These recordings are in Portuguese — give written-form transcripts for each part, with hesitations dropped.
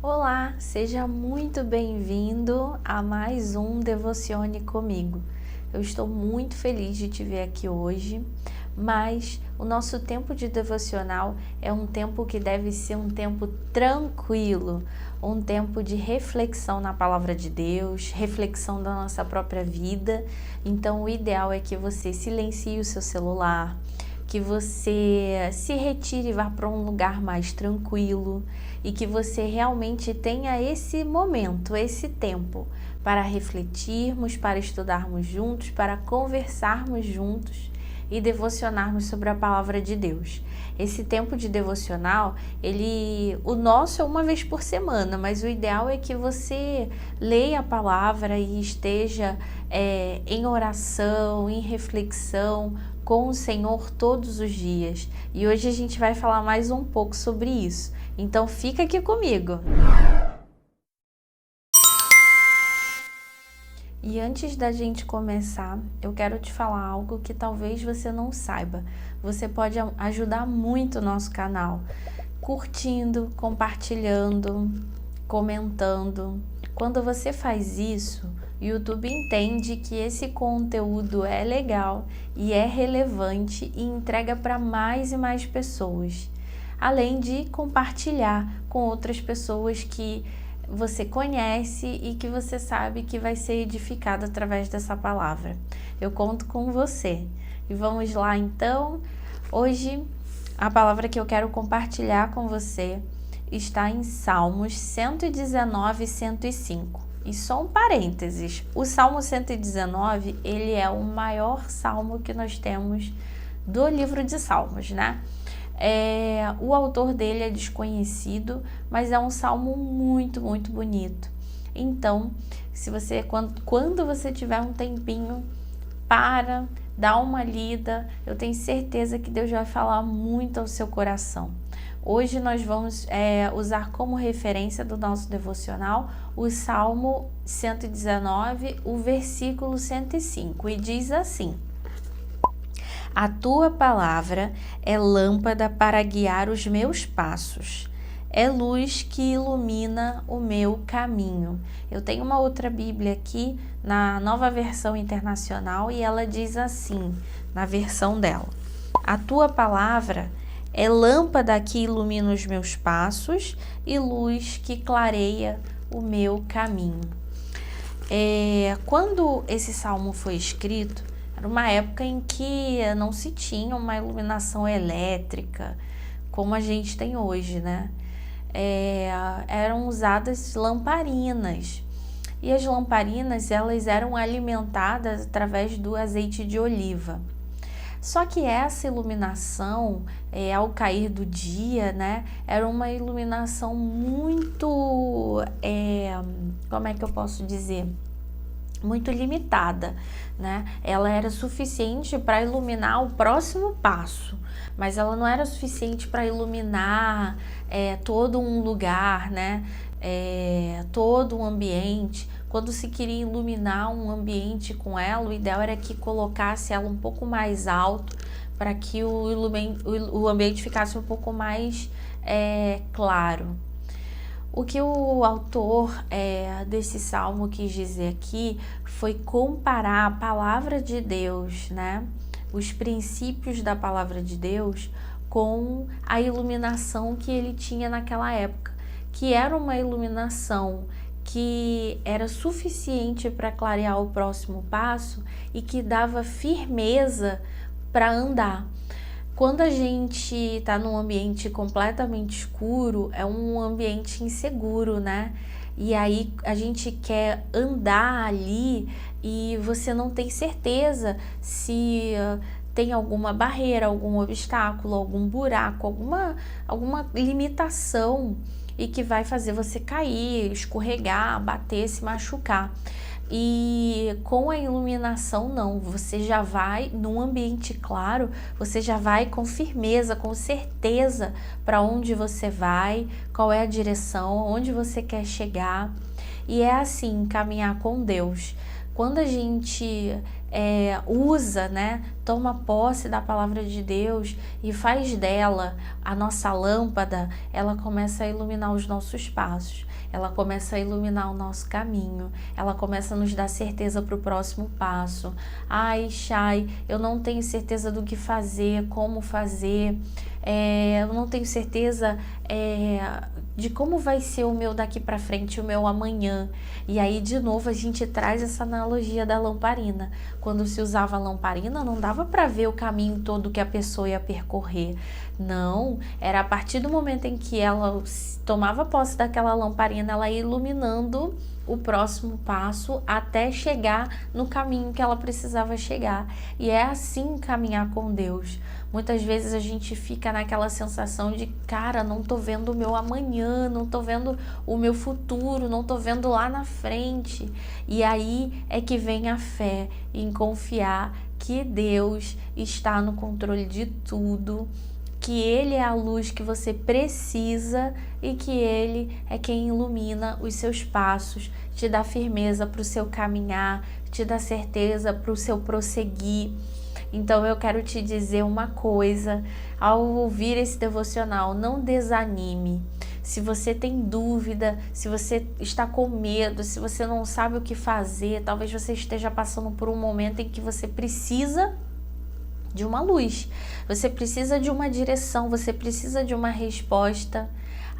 Olá, seja muito bem-vindo a mais um Devocione comigo. Eu estou muito feliz de te ver aqui hoje, mas o nosso tempo de devocional é um tempo que deve ser um tempo tranquilo, um tempo de reflexão na palavra de Deus, reflexão da nossa própria vida. Então, o ideal é que você silencie o seu celular, que você se retire e vá para um lugar mais tranquilo e que você realmente tenha esse momento, esse tempo para refletirmos, para estudarmos juntos, para conversarmos juntos e devocionarmos sobre a palavra de Deus. Esse tempo de devocional, o nosso é uma vez por semana, mas o ideal é que você leia a palavra e esteja em oração, em reflexão com o Senhor todos os dias. E hoje a gente vai falar mais um pouco sobre isso. Então fica aqui comigo. E antes da gente começar, eu quero te falar algo que talvez você não saiba. Você pode ajudar muito o nosso canal, curtindo, compartilhando, comentando. Quando você faz isso, o YouTube entende que esse conteúdo é legal e é relevante e entrega para mais e mais pessoas. Além de compartilhar com outras pessoas que você conhece e que você sabe que vai ser edificado através dessa palavra. Eu conto com você. E vamos lá então. Hoje a palavra que eu quero compartilhar com você está em Salmos 119 e 105. E só um parênteses, o Salmo 119, ele é o maior salmo que nós temos do livro de Salmos, né? O autor dele é desconhecido, mas é um salmo muito, muito bonito. Então, quando você tiver um tempinho, dá uma lida, eu tenho certeza que Deus vai falar muito ao seu coração. Hoje nós vamos usar como referência do nosso devocional o Salmo 119, o versículo 105, e diz assim: A tua palavra é lâmpada para guiar os meus passos, é luz que ilumina o meu caminho. Eu tenho uma outra Bíblia aqui, na Nova Versão Internacional, e ela diz assim, na versão dela: A tua palavra é lâmpada que ilumina os meus passos e luz que clareia o meu caminho. Quando esse salmo foi escrito, era uma época em que não se tinha uma iluminação elétrica como a gente tem hoje, né? Eram usadas lamparinas. E as lamparinas, elas eram alimentadas através do azeite de oliva. Só que essa iluminação, ao cair do dia, né, era uma iluminação muito, como é que eu posso dizer? Muito limitada, né? Ela era suficiente para iluminar o próximo passo, mas ela não era suficiente para iluminar todo um lugar, né? Todo um ambiente. Quando se queria iluminar um ambiente com ela, o ideal era que colocasse ela um pouco mais alto para que o ambiente ficasse um pouco mais claro. O que o autor desse salmo quis dizer aqui foi comparar a palavra de Deus, né? Os princípios da palavra de Deus com a iluminação que ele tinha naquela época, que era uma iluminação que era suficiente para clarear o próximo passo e que dava firmeza para andar. Quando a gente está num ambiente completamente escuro, é um ambiente inseguro, né? E aí a gente quer andar ali e você não tem certeza se tem alguma barreira, algum obstáculo, algum buraco, alguma limitação e que vai fazer você cair, escorregar, bater, se machucar. E com a iluminação não, você já vai num ambiente claro, você já vai com firmeza, com certeza para onde você vai, qual é a direção, onde você quer chegar. E é assim caminhar com Deus. quando a gente usa, né, toma posse da palavra de Deus e faz dela a nossa lâmpada, ela começa a iluminar os nossos passos, ela começa a iluminar o nosso caminho, ela começa a nos dar certeza para o próximo passo. Ai, Chay, eu não tenho certeza do que fazer, como fazer, eu não tenho certeza de como vai ser o meu daqui para frente, o meu amanhã. E aí, de novo, a gente traz essa analogia da lamparina. Quando se usava a lamparina, não dava para ver o caminho todo que a pessoa ia percorrer. Não, era a partir do momento em que ela tomava posse daquela lamparina, ela ia iluminando o próximo passo até chegar no caminho que ela precisava chegar. E é assim caminhar com Deus. Muitas vezes a gente fica naquela sensação de, cara, não tô vendo o meu amanhã, não tô vendo o meu futuro, não tô vendo lá na frente. E aí é que vem a fé em confiar que Deus está no controle de tudo, que Ele é a luz que você precisa e que Ele é quem ilumina os seus passos, te dá firmeza para o seu caminhar, te dá certeza para o seu prosseguir. Então eu quero te dizer uma coisa, ao ouvir esse devocional, não desanime. Se você tem dúvida, se você está com medo, se você não sabe o que fazer, talvez você esteja passando por um momento em que você precisa de uma luz, você precisa de uma direção, você precisa de uma resposta.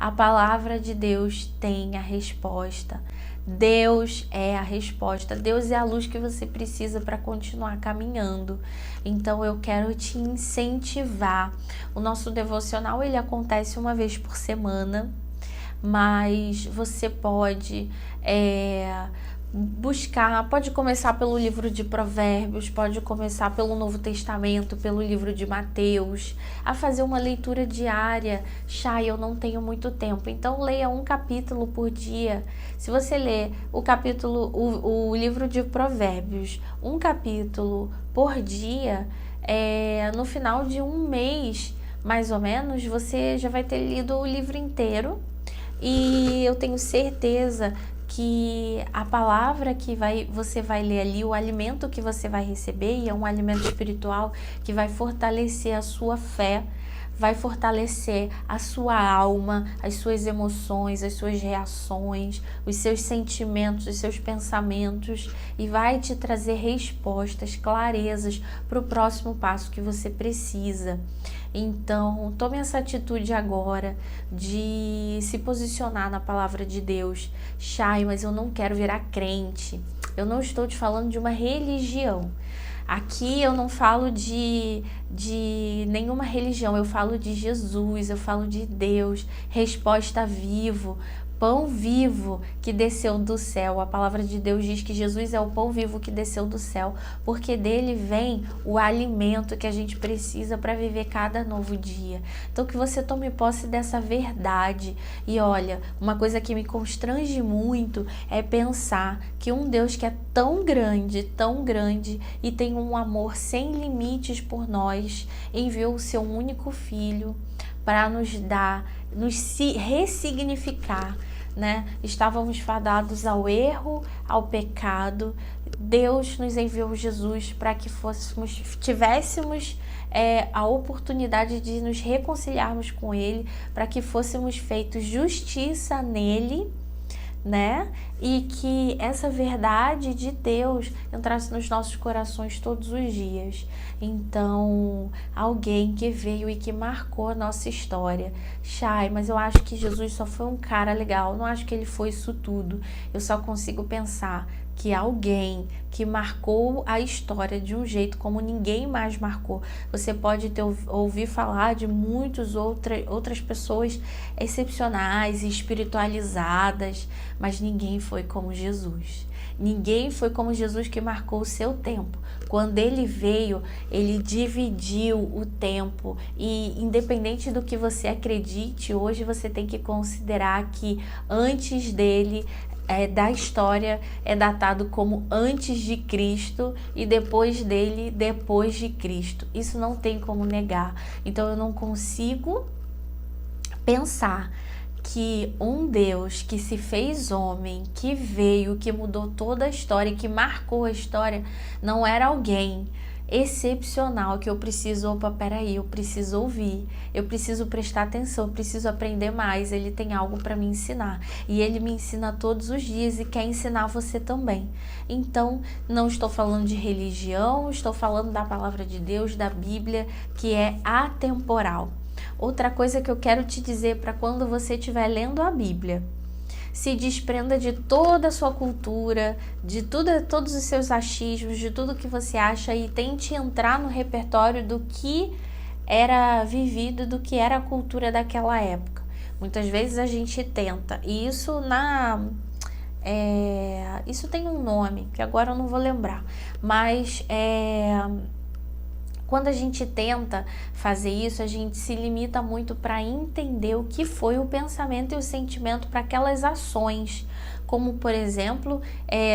A palavra de Deus tem a resposta. Deus é a resposta. Deus é a luz que você precisa para continuar caminhando. Então eu quero te incentivar. O nosso devocional ele acontece uma vez por semana, mas você pode buscar, pode começar pelo livro de Provérbios, pode começar pelo Novo Testamento, pelo livro de Mateus, a fazer uma leitura diária. Chay, eu não tenho muito tempo, então leia um capítulo por dia. Se você ler o livro de Provérbios, um capítulo por dia, no final de um mês, mais ou menos, você já vai ter lido o livro inteiro. E eu tenho certeza que a palavra que você vai ler ali, o alimento que você vai receber, e é um alimento espiritual que vai fortalecer a sua fé, vai fortalecer a sua alma, as suas emoções, as suas reações, os seus sentimentos, os seus pensamentos, e vai te trazer respostas, clarezas para o próximo passo que você precisa. Então, tome essa atitude agora de se posicionar na palavra de Deus. Chay, mas eu não quero virar crente. Eu não estou te falando de uma religião. Aqui eu não falo de nenhuma religião, eu falo de Jesus, eu falo de Deus, resposta vivo, pão vivo que desceu do céu. A palavra de Deus diz que Jesus é o pão vivo que desceu do céu, porque dele vem o alimento que a gente precisa para viver cada novo dia. Então que você tome posse dessa verdade. E olha, uma coisa que me constrange muito é pensar que um Deus que é tão grande e tem um amor sem limites por nós, enviou o seu único filho para nos ressignificar, né? Estávamos fadados ao erro, ao pecado. Deus nos enviou Jesus para que tivéssemos a oportunidade de nos reconciliarmos com Ele, para que fôssemos feitos justiça nele, né? E que essa verdade de Deus entrasse nos nossos corações todos os dias. Então, alguém que veio e que marcou a nossa história. Chay, mas eu acho que Jesus só foi um cara legal, não acho que ele foi isso tudo. Eu só consigo pensar que alguém que marcou a história de um jeito como ninguém mais marcou. Você pode ouvir falar de muitas outras pessoas excepcionais e espiritualizadas, mas ninguém foi como Jesus. Ninguém foi como Jesus, que marcou o seu tempo. Quando ele veio, ele dividiu o tempo. E independente do que você acredite, hoje você tem que considerar que antes dele, da história, é datado como antes de Cristo, e depois dele, depois de Cristo. Isso não tem como negar. Então eu não consigo pensar que um Deus que se fez homem, que veio, que mudou toda a história, que marcou a história, não era alguém excepcional que eu preciso, opa, peraí, eu preciso ouvir, eu preciso prestar atenção, eu preciso aprender mais, ele tem algo para me ensinar, e ele me ensina todos os dias e quer ensinar você também. Então, não estou falando de religião, estou falando da palavra de Deus, da Bíblia, que é atemporal. Outra coisa que eu quero te dizer para quando você estiver lendo a Bíblia: se desprenda de toda a sua cultura, de todos os seus achismos, de tudo que você acha, e tente entrar no repertório do que era vivido, do que era a cultura daquela época. Muitas vezes a gente tenta, e isso isso tem um nome, que agora eu não vou lembrar, mas quando a gente tenta fazer isso, a gente se limita muito para entender o que foi o pensamento e o sentimento para aquelas ações. Como, por exemplo,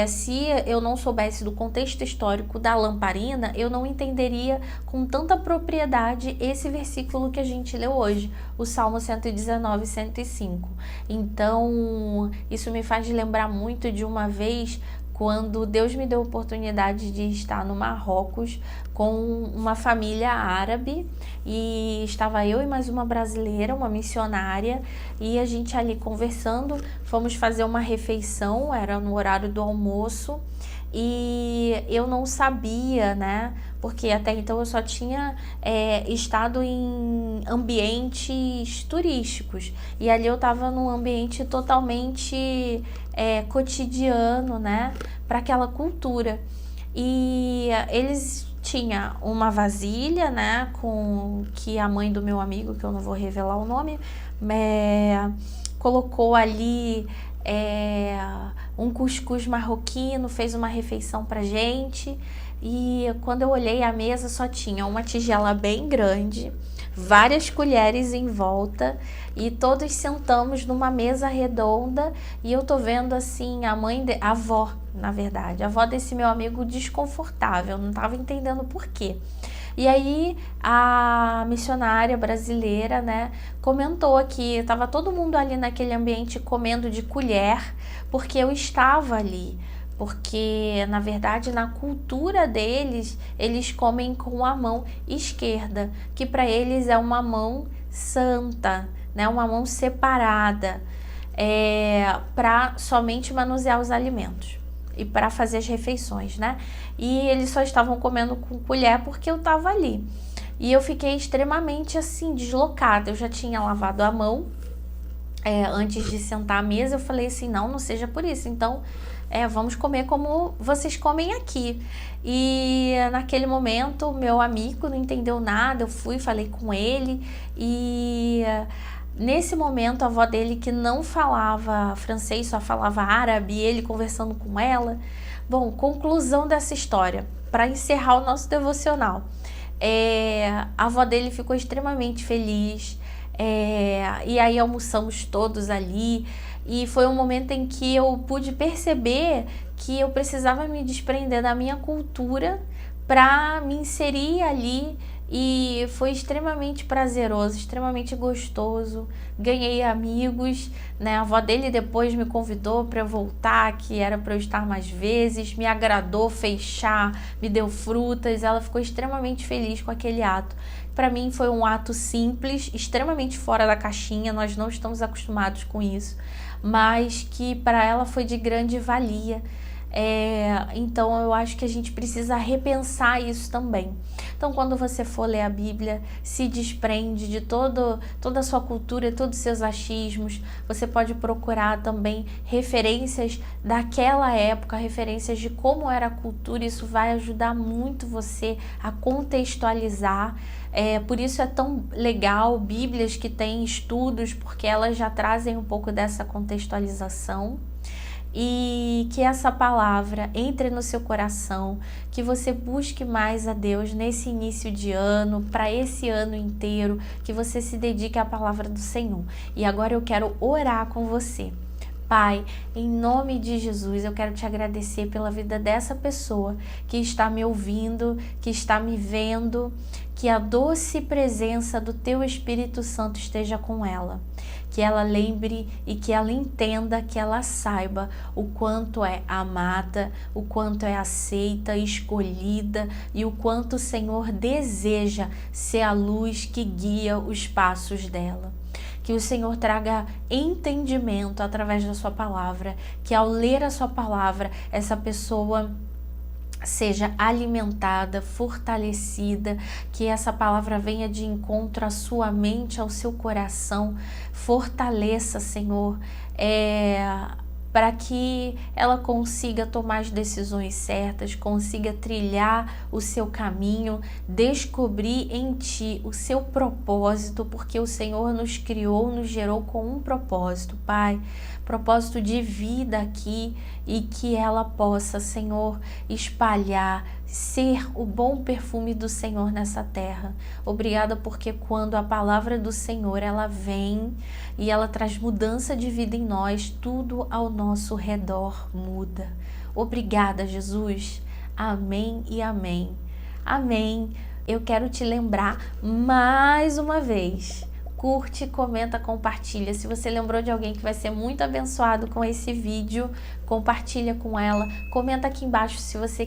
se eu não soubesse do contexto histórico da lamparina, eu não entenderia com tanta propriedade esse versículo que a gente leu hoje, o Salmo 119, 105. Então, isso me faz lembrar muito de uma vez quando Deus me deu a oportunidade de estar no Marrocos com uma família árabe, e estava eu e mais uma brasileira, uma missionária, e a gente ali conversando, fomos fazer uma refeição, era no horário do almoço, e eu não sabia, né, porque até então eu só tinha estado em ambientes turísticos, e ali eu estava num ambiente totalmente cotidiano, né, para aquela cultura. E eles tinham uma vasilha, né, com que a mãe do meu amigo, que eu não vou revelar o nome, colocou ali um cuscuz marroquino, fez uma refeição pra gente. E quando eu olhei a mesa, só tinha uma tigela bem grande, várias colheres em volta, e todos sentamos numa mesa redonda, e eu tô vendo assim a avó, na verdade, a avó desse meu amigo desconfortável, não tava entendendo por quê. E aí a missionária brasileira, né, comentou que estava todo mundo ali naquele ambiente comendo de colher, porque eu estava ali. Porque, na verdade, na cultura deles, eles comem com a mão esquerda, que para eles é uma mão santa, né? Uma mão separada, para somente manusear os alimentos e para fazer as refeições, né? E eles só estavam comendo com colher porque eu estava ali. E eu fiquei extremamente, assim, deslocada. Eu já tinha lavado a mão antes de sentar à mesa. Eu falei assim, não seja por isso. Então, vamos comer como vocês comem aqui. E naquele momento, meu amigo não entendeu nada, eu falei com ele, e nesse momento a avó dele, que não falava francês, só falava árabe, e ele conversando com ela. Bom, conclusão dessa história, para encerrar o nosso devocional, a avó dele ficou extremamente feliz, e aí almoçamos todos ali. E foi um momento em que eu pude perceber que eu precisava me desprender da minha cultura para me inserir ali, e foi extremamente prazeroso, extremamente gostoso. Ganhei amigos, né? A avó dele depois me convidou para eu voltar, que era para eu estar mais vezes, me agradou, fez chá, me deu frutas, ela ficou extremamente feliz com aquele ato. Para mim foi um ato simples, extremamente fora da caixinha, nós não estamos acostumados com isso, mas que para ela foi de grande valia. Então eu acho que a gente precisa repensar isso também. Então, quando você for ler a Bíblia, se desprende de toda a sua cultura, todos os seus achismos. Você pode procurar também referências daquela época, referências de como era a cultura. Isso vai ajudar muito você a contextualizar. Por isso é tão legal Bíblias que têm estudos, porque elas já trazem um pouco dessa contextualização. E que essa palavra entre no seu coração, que você busque mais a Deus nesse início de ano, para esse ano inteiro, que você se dedique à palavra do Senhor. E agora eu quero orar com você. Pai, em nome de Jesus, eu quero te agradecer pela vida dessa pessoa que está me ouvindo, que está me vendo, que a doce presença do Teu Espírito Santo esteja com ela. que ela lembre e que ela entenda, que ela saiba o quanto é amada, o quanto é aceita, escolhida e o quanto o Senhor deseja ser a luz que guia os passos dela. Que o Senhor traga entendimento através da sua palavra, que ao ler a sua palavra, essa pessoa seja alimentada, fortalecida, que essa palavra venha de encontro à sua mente, ao seu coração, fortaleça, Senhor, para que ela consiga tomar as decisões certas, consiga trilhar o seu caminho, descobrir em Ti o seu propósito, porque o Senhor nos criou, nos gerou com um propósito, Pai, propósito de vida aqui, e que ela possa, Senhor, espalhar, ser o bom perfume do Senhor nessa terra. Obrigada porque quando a palavra do Senhor ela vem e ela traz mudança de vida em nós, tudo ao nosso redor muda. Obrigada, Jesus. Amém e amém. Amém. Eu quero te lembrar mais uma vez. Curte, comenta, compartilha. Se você lembrou de alguém que vai ser muito abençoado com esse vídeo, compartilha com ela. Comenta aqui embaixo se você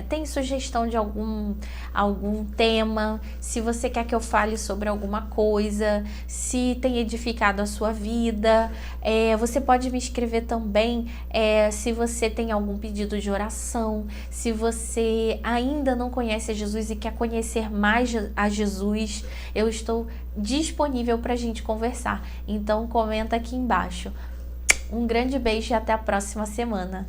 tem sugestão de algum tema, se você quer que eu fale sobre alguma coisa, se tem edificado a sua vida. Você pode me escrever também se você tem algum pedido de oração, se você ainda não conhece a Jesus e quer conhecer mais a Jesus, eu estou disponível para a gente conversar. Então comenta aqui embaixo. Um grande beijo e até a próxima semana.